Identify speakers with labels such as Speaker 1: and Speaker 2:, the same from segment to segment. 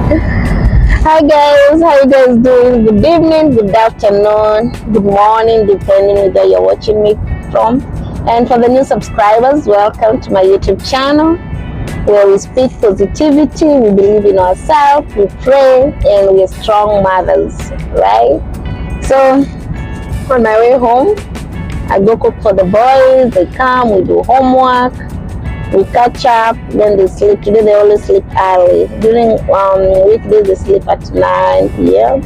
Speaker 1: Hi guys, how you guys doing? Good evening, good afternoon, good morning, depending where you're watching me from. And for the new subscribers, welcome to my YouTube channel where we speak positivity, we believe in ourselves, we pray, and we're strong mothers, right? So on my way home, I go cook for the boys, they come, we do homework, we catch up, then they sleep. Today they always sleep early. During weekdays they sleep at 9 p.m.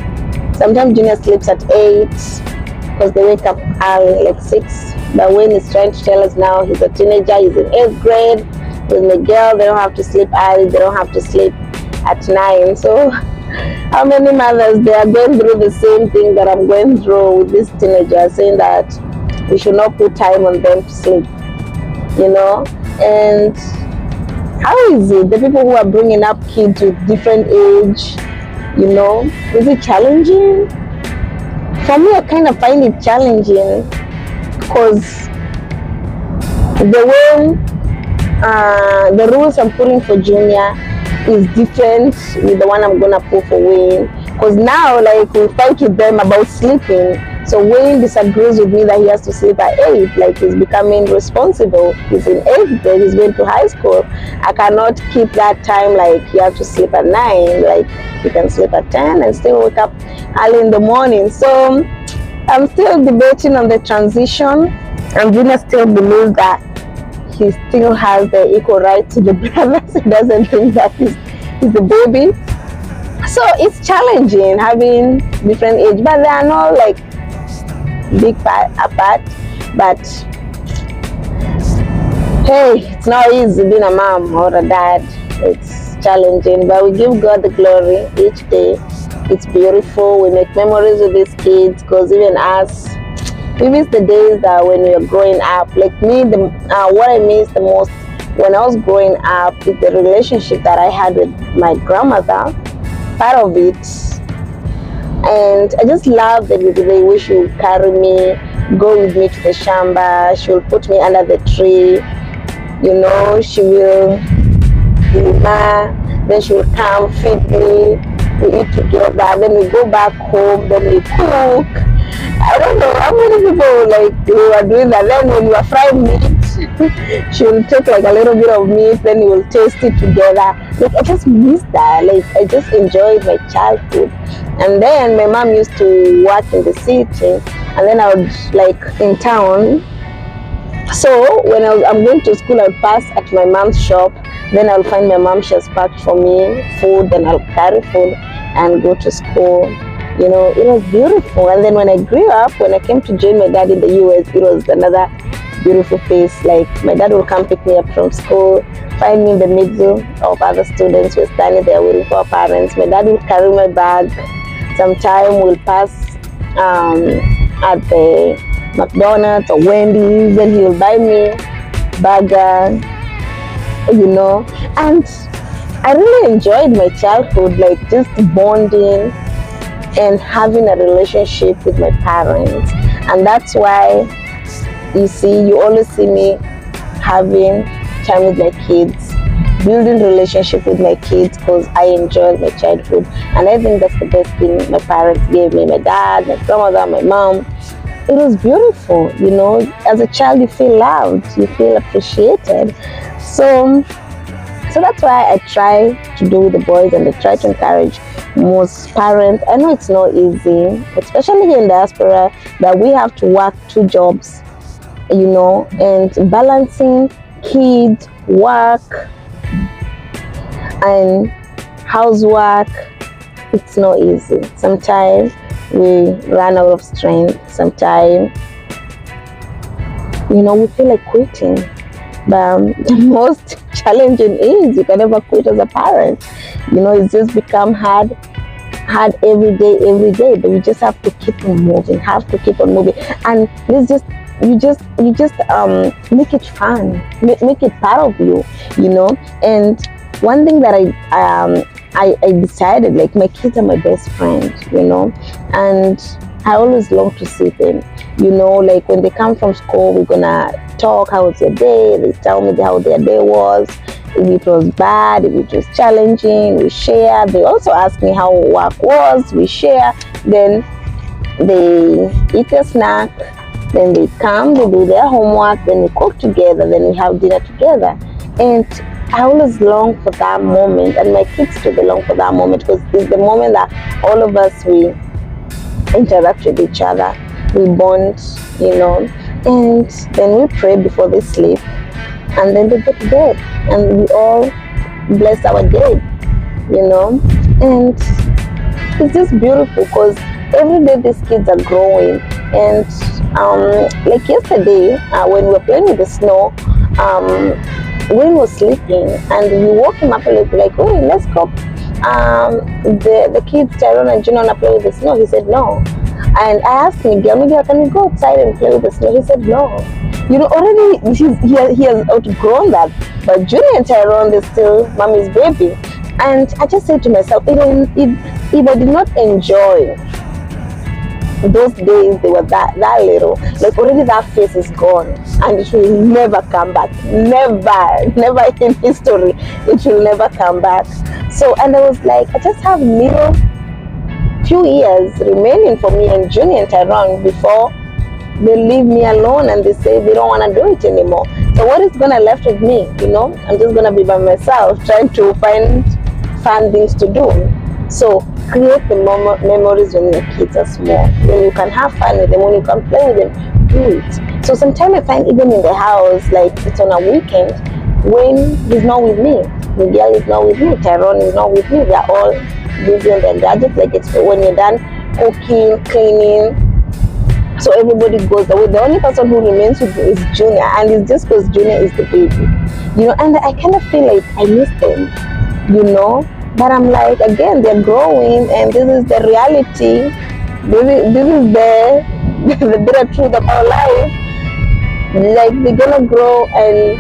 Speaker 1: Sometimes Junior sleeps at 8 because they wake up early, like 6. But when he's trying to tell us now he's a teenager, he's in 8th grade, with the girl, they don't have to sleep early, they don't have to sleep at 9. So how many mothers, they are going through the same thing that I'm going through with this teenager, saying that we should not put time on them to sleep, you know? And how is it, the people who are bringing up kids with different age, you know, is it challenging? For me, I kind of find it challenging because the way the rules I'm putting for Junior is different with the one I'm gonna put for Wayne. Because now, like, we fight with them about sleeping. So Wayne disagrees with me that he has to sleep at 8, like he's becoming responsible. He's in 8th grade, he's going to high school. I cannot keep that time like you have to sleep at 9, like you can sleep at 10 and still wake up early in the morning. So I'm still debating on the transition, and Junior still believes that he still has the equal right to the brothers. He doesn't think that he's the baby. So it's challenging having different age, but they are not like big part apart. But hey, it's not easy being a mom or a dad. It's challenging, but we give God the glory each day. It's beautiful. We make memories with these kids, because even us, we miss the days that when we were growing up. Like me, what I miss the most when I was growing up is the relationship that I had with my grandmother, part of it. And I just love the way she would carry me, go with me to the shamba. She will put me under the tree, you know, she will then she will come feed me, we eat together, then we go back home, then we cook. I don't know how many people like they were doing that. Then when you are frying meat, she will take like a little bit of meat, then you will taste it together. Like, I just miss that. Like, I just enjoyed my childhood. And then my mom used to work in the city, and then I would like in town. So when I'm going to school, I'll pass at my mom's shop. Then I'll find my mom, she has packed for me food, then I'll carry food and go to school. You know, it was beautiful. And then when I grew up, when I came to join my dad in the US, it was another beautiful place. Like, my dad will come pick me up from school, find me in the middle of other students who are standing there waiting for our parents. My dad will carry my bag. Sometime we'll pass at the McDonald's or Wendy's, then he will buy me burger, you know. And I really enjoyed my childhood, like just bonding and having a relationship with my parents. And that's why you see, you always see me having time with my kids, building relationship with my kids, because I enjoyed my childhood. And I think that's the best thing my parents gave me, my dad, my grandmother, my mom. It was beautiful, you know. As a child, you feel loved, you feel appreciated. So that's why I try to do with the boys, and I try to encourage most parents. I know it's not easy, especially in diaspora, that we have to work 2 jobs, you know, and balancing kids, work, and housework. It's not easy. Sometimes we run out of strength. Sometimes, you know, we feel like quitting. But the most challenging is you can never quit as a parent. You know, it's just become hard every day. But you just have to keep on moving. And you just make it fun. Make it part of you. You know. And one thing that I decided, like, my kids are my best friend. You know, and I always long to see them. You know, like when they come from school, we're gonna talk, how was your day? They tell me how their day was. If it was bad, if it was challenging, we share. They also ask me how work was, we share. Then they eat a snack, then they come, they do their homework, then we cook together, then we have dinner together. And I always long for that moment, and my kids too, they long for that moment, because it's the moment that all of us, we interact with each other, we bond, and then we pray before they sleep, and then they go to bed, and we all bless our day, and it's just beautiful, because every day these kids are growing. And like yesterday, when we were playing with the snow, Wayne was sleeping, and we woke him up a little, like, oh, let's go. The kids, Tyrone and Junior, want to play with the snow. He said no. And I asked Miguel, can we go outside and play with the snow? He said no. Already he has outgrown that. But Junior and Tyrone, they're still mommy's baby. And I just said to myself, if I did not enjoy those days, they were that little, like, already that face is gone, and it will never come back. Never in history, it will never come back. So, and I was like, I just have little few years remaining for me and Junior and Tyrone before they leave me alone and they say they don't want to do it anymore. So what is gonna left with me? I'm just gonna be by myself, trying to find fun things to do. So create the memories when your kids are small, when you can have fun with them, when you can play with them, do it. So sometimes I find, even in the house, like it's on a weekend, when he's not with me, Miguel is not with me, Tyrone is not with me, they're all busy on their gadgets. Like, it's when you're done cooking, cleaning, so everybody goes away. The only person who remains with me is Junior, and it's just because Junior is the baby, and I kind of feel like I miss them, but I'm like, again, they're growing, and this is the reality. This is the bitter truth about life. Like, they're gonna grow, and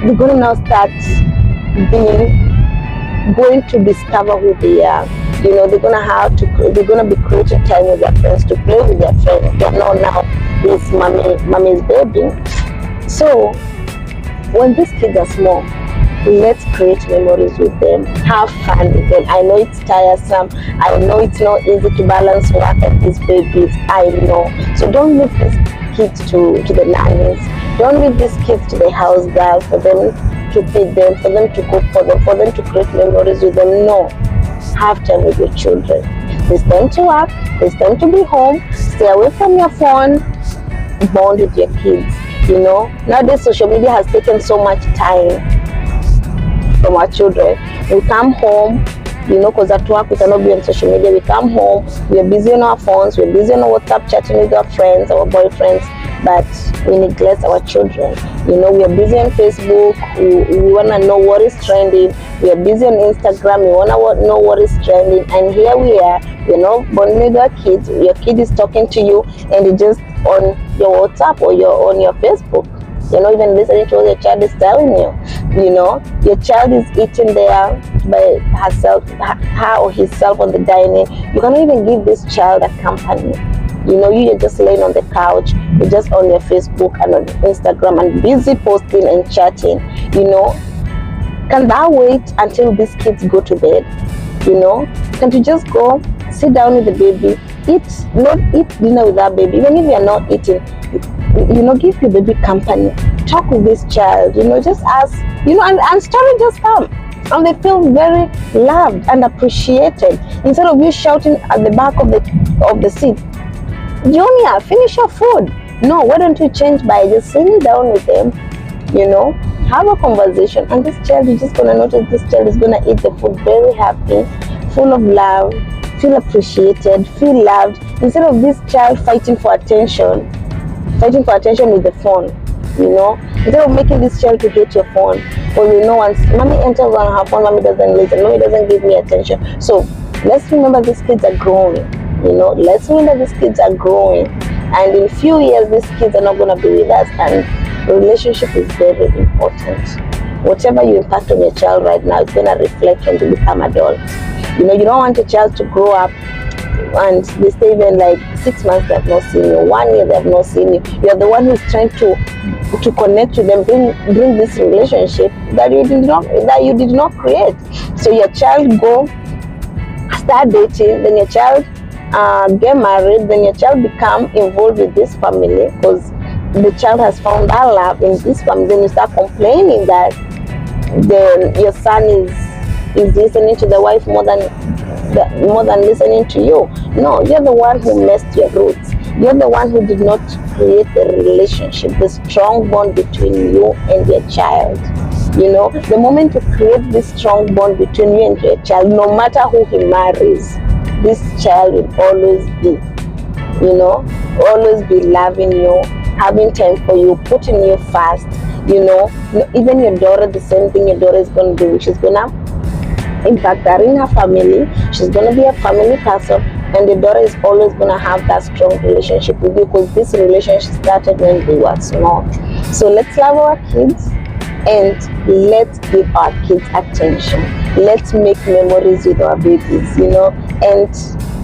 Speaker 1: they're gonna now start going to discover who they are. They're gonna be creating time with their friends, to play with their friends. They're not now this mommy's baby. So when these kids are small, let's create memories with them, have fun with them. I know it's tiresome, I know it's not easy to balance work and these babies, I know. So don't leave these kids to the nannies, don't leave these kids to the house girls, for them to feed them, for them to cook for them to create memories with them. No, have time with your children. It's time to work, it's time to be home, stay away from your phone, bond with your kids. Nowadays social media has taken so much time from our children. We come home, because at work we cannot be on social media. We come home, we are busy on our phones, we're busy on our WhatsApp, chatting with our friends, our boyfriends, but we neglect our children. We are busy on Facebook, we want to know what is trending. We are busy on Instagram, we want to know what is trending. And here we are, bonding with our kids. Your kid is talking to you, and you're just on your WhatsApp or you're on your Facebook. You're not even listening to what your child is telling you. Your child is eating there by her or himself on the dining. You cannot even give this child a company. You're just laying on the couch, you're just on your Facebook and on Instagram and busy posting and chatting. Can that wait until these kids go to bed? Can't you just go sit down with the baby, eat dinner with that baby? Even if you're not eating, give your baby company, talk with this child, just ask, and story just come, and they feel very loved and appreciated. Instead of you shouting at the back of the seat, Junior, finish your food. No, why don't you change by just sitting down with them, have a conversation, and this child, you're just gonna notice this child is gonna eat the food very happy, full of love, feel appreciated, feel loved, instead of this child fighting for attention with the phone. Instead of making this child to hate your phone, or once mommy enters on her phone, mommy doesn't listen, mommy doesn't give me attention. So let's remember these kids are growing. Let's remember these kids are growing, and in a few years these kids are not going to be with us, and relationship is very important. Whatever you impact on your child right now, it's going to reflect when they become adults. You don't want a child to grow up and they stay even like 6 months they have not seen you, 1 year they have not seen you. You're the one who's trying to to connect with them, bring this relationship that you did not create. So your child go start dating, then your child get married, then your child become involved with this family because the child has found that love in this family. Then you start complaining that then your son is listening to the wife more than listening to you. No, you're the one who messed your roots. You're the one who did not create the relationship, the strong bond between you and your child. You know, the moment you create this strong bond between you and your child, no matter who he marries, this child will always be, you know, always be loving you, having time for you, putting you first. You know, even your daughter, the same thing your daughter is going to do. She's going to impact her in her family. She's going to be a family person, and the daughter is always going to have that strong relationship with you because this relationship started when we were small. So let's love our kids and let's give our kids attention. Let's make memories with our babies, you know, and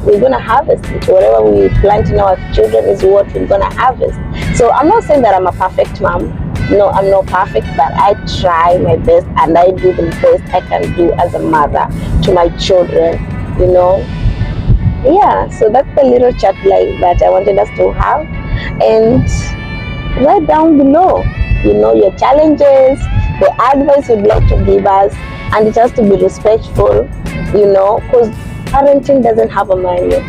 Speaker 1: we're going to harvest it. Whatever we plant in our children is what we're going to harvest. So I'm not saying that I'm a perfect mom. No, I'm not perfect, but I try my best and I do the best I can do as a mother to my children, you know. Yeah, so that's the little chat like that I wanted us to have. And right down below, you know, your challenges, the advice you'd like to give us, and it has to be respectful, you know, because parenting doesn't have a manual,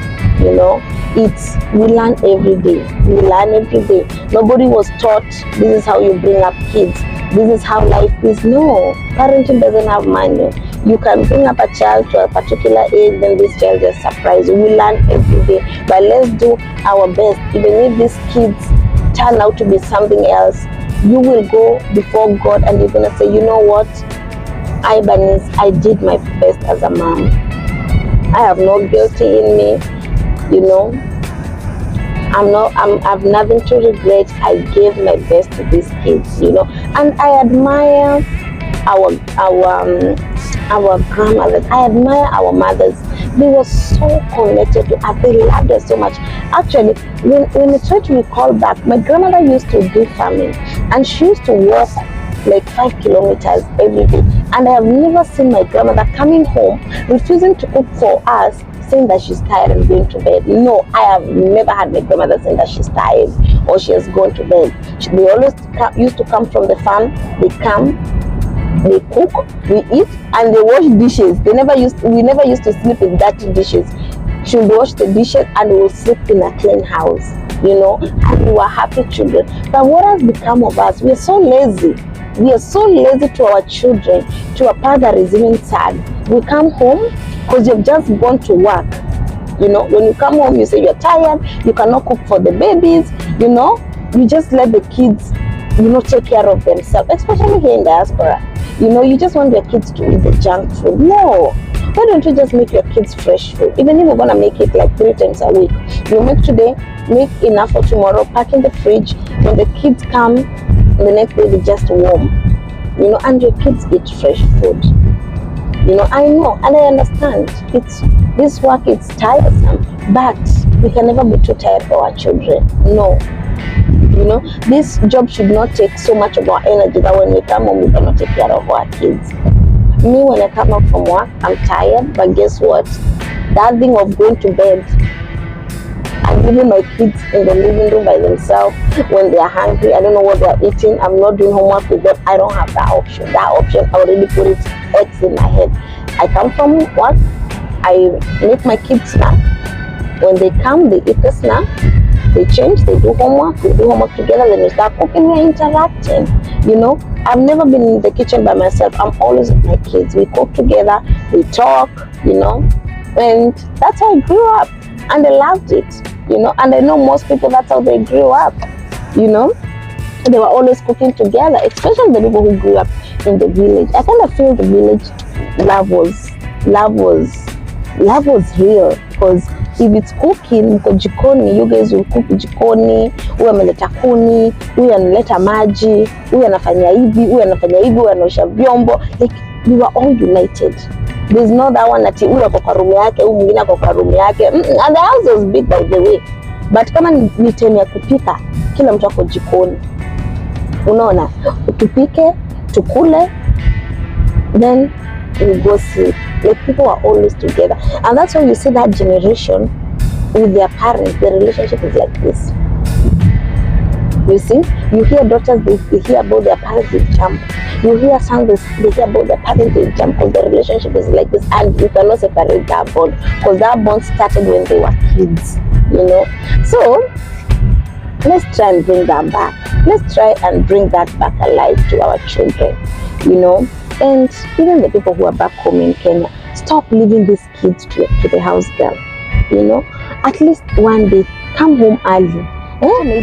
Speaker 1: you know. We learn every day. We learn every day. Nobody was taught this is how you bring up kids. This is how life is. No, parenting doesn't have manual. You can bring up a child to a particular age, then this child just surprise you. We learn every day. But let's do our best. Even if these kids turn out to be something else, you will go before God and you're going to say, you know what? I did my best as a mom. I have no guilty in me. You know, I've nothing to regret. I gave my best to these kids, you know, and I admire our grandmothers. I admire our mothers. They were so connected to us. They loved us so much. Actually, when I try to recall back, my grandmother used to do farming, and she used to walk like 5 kilometers every day. And I have never seen my grandmother coming home refusing to cook for us, saying that she's tired and going to bed. No, I have never had my grandmother saying that she's tired or she has gone to bed. They always used to come from the farm. They come, they cook, we eat, and they wash dishes. We never used to sleep in dirty dishes. She would wash the dishes and we will sleep in a clean house, you know, and we were happy children. But what has become of us? We are so lazy. We are so lazy to our children, to a part that is even sad. We come home because you've just gone to work. You know, when you come home, you say you're tired, you cannot cook for the babies, you know, you just let the kids, you know, take care of themselves, especially here in diaspora. You know, you just want your kids to eat the junk food. No, why don't you just make your kids fresh food? Even if you're going to make it like 3 times a week, you make today, make enough for tomorrow, pack in the fridge. When the kids come, the next day they just warm, you know, and your kids eat fresh food. You know, I know and I understand this work is tiresome, but we can never be too tired for our children. No, you know, this job should not take so much of our energy that when we come home we cannot take care of our kids. Me, when I come up from work, I'm tired, but guess what? That thing of going to bed and leaving my kids in the living room by themselves when they are hungry, I don't know what they are eating, I'm not doing homework with them, I don't have that option. That option, I already put it X in my head. I come from work, I make my kids snack. When they come, they eat the snack, they change, they do homework, we do homework together, then we start cooking, we're interacting, you know. I've never been in the kitchen by myself, I'm always with my kids. We cook together, we talk, you know, and that's how I grew up. And I loved it, you know, and I know most people, that's how they grew up, you know. They were always cooking together, especially the people who grew up in the village. I kind of feel the village love was real, because if it's cooking, mko jikoni, you guys will cook jikoni, huyu ameleta kuni, huyu analeta maji, huyu anafanya hivi, huyu anafanya hivi, huyu anaosha vyombo. Like, we were all united. There's no that one ati huyu ako kwa room yake, huyu mwingine ako kwa room yake. And the house was big, by the way. But kama ni time ya kupika, kila mtu ako jikoni. Unaona, tupike, tukule, then we go sleep. Like people are always together, and that's why you see that generation with their parents, the relationship is like this. You see, you hear daughters, they hear about their parents, they jump. You hear sons, they hear about their parents, they jump, because the relationship is like this, and you cannot separate that bond, because that bond started when they were kids, you know. So let's try and bring that back. Let's try and bring that back alive to our children, you know. And even the people who are back home in Kenya, stop leaving these kids to the house girl, you know. At least one day, come home early.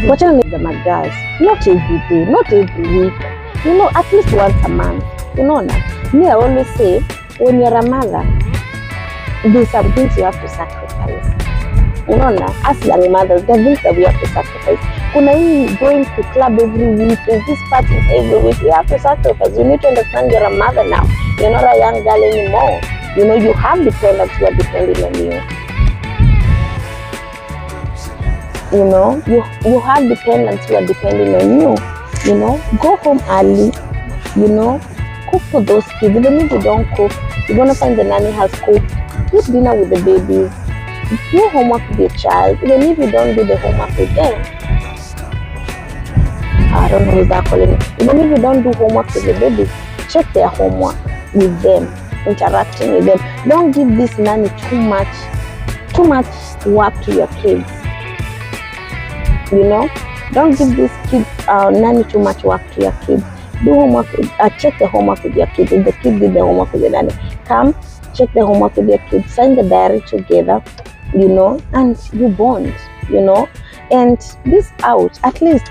Speaker 1: Wachana na my girls, not every day, not every week, you know, at least once a month. You know, me, I always say, when you're a mother, there's some things you have to sacrifice. You know, as young mothers, there are things that we have to sacrifice. Going to club every week, there's this party every week, we have to sacrifice. You need to understand you're a mother now. You're not a young girl anymore. You know, you have dependents who are depending on you. You know, you have dependents who are depending on you. You know, go home early. You know, cook for those kids. Even if you don't cook, you're gonna find the nanny has cooked. Eat dinner with the babies. Do homework with your child. Even if you don't do the homework with them, I don't know who's that calling it. Even if you don't do homework with the babies, check their homework with them, interacting with them. Don't give this nanny too much work to your kids. You know, don't give this kid nanny too much work to your kids. Do homework, check the homework with your kids. If the kid did the homework with the nanny, come check the homework with your kids, sign the diary together, you know, and you bond, you know. And this out, at least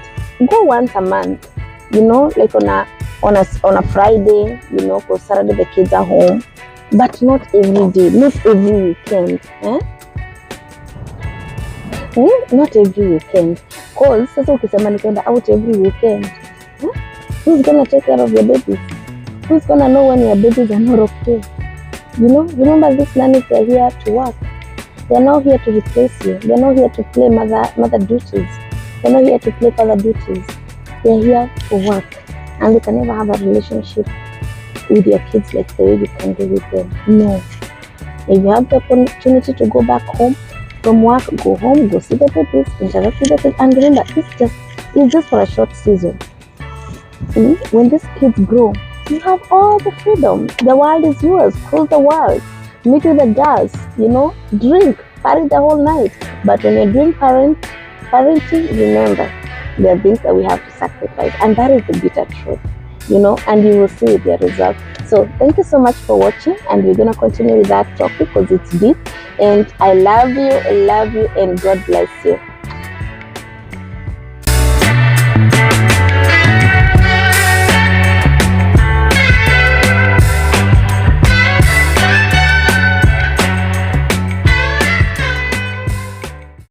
Speaker 1: go once a month, you know, like on a Friday, you know, because Saturday the kids are home, but not every day, not every weekend, not every weekend. Cause sasa ukisema nikaenda out every weekend, who's gonna take care of your babies? Who's gonna know when your babies are not okay? You know, remember these nannies are here to work. They're not here to replace you. They're not here to play mother duties. They're not here to play father duties. They're here to work, and they can never have a relationship with your kids like the way you can do with them. No. If you have the opportunity to go back home from work, go home, go see the babies, interact with the kids, and remember, it's just for a short season. When these kids grow, you have all the freedom. The world is yours. Cruise the world. Meet with the girls. You know, drink, party the whole night. But when you're doing parenting, remember, there are things that we have to sacrifice, and that is the bitter truth. You know, and you will see the result. So thank you so much for watching, and we're gonna continue with that topic because it's deep. And I love you, and God bless you.